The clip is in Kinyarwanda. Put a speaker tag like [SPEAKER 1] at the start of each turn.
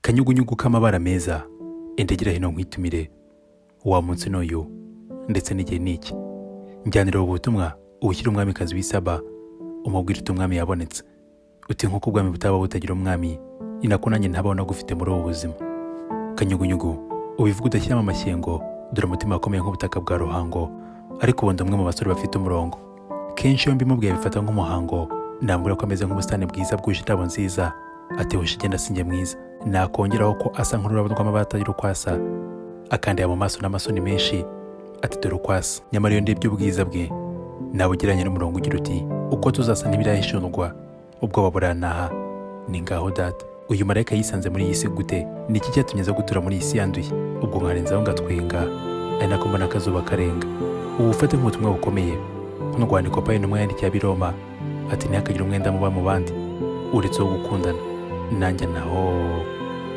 [SPEAKER 1] Kanyugunyugu k'amabara meza, endegera hino nkwitumire, wa munsi n'uyu ndetse n'igihe n'iki. Njyanira ubu butumwa ubushyira umwamikazi w'Isaba, umubwire uti umwami yabonetse. Uti nk'uko ubwami butaba butagira umwami, ni nako nanjye ntabaho nagufite muri ubu buzima. Kanyugunyugu, ubivuga udashyiramo amashyengo, dore umutima wakomeye nk'ubutaka bwa Ruhango, ariko ubundi umwe mu basore bafite umurongo. Kenshi iyo mbimubwiye bifata nk'umuhango, nambura ko ameze nk'ubusitani bwiza bwuje indabo nziza, ati hoshi igenda sinjye mwiza. Nakongeraho ko asa nk'ururabo rw'amabara atagira uko asa, akandeba mu maso n'amasoni menshi, ati dore uko asa. Nyamara iyo ndebye ubwiza bwe, nabugiranye n'umurongo ugira uti uko tuzasa ntibirahishurwa, ubwoba buranaha. Ni ngaho data, uyu marayika yisanze muri iyi si gute? Ni iki cyatumye aza gutura muri iyi si yanduye? Ubwo nkarenzaho ngatwenga, ari nako mbona akazuba karenga. Ubu ufate nk'ubutumwa bukomeye, nk'urwandiko Pawulo intumwa yandikiye ab'Iroma, ati ntihakagire umwenda muba mu bandi uretse wo gukundana. Nanjye naho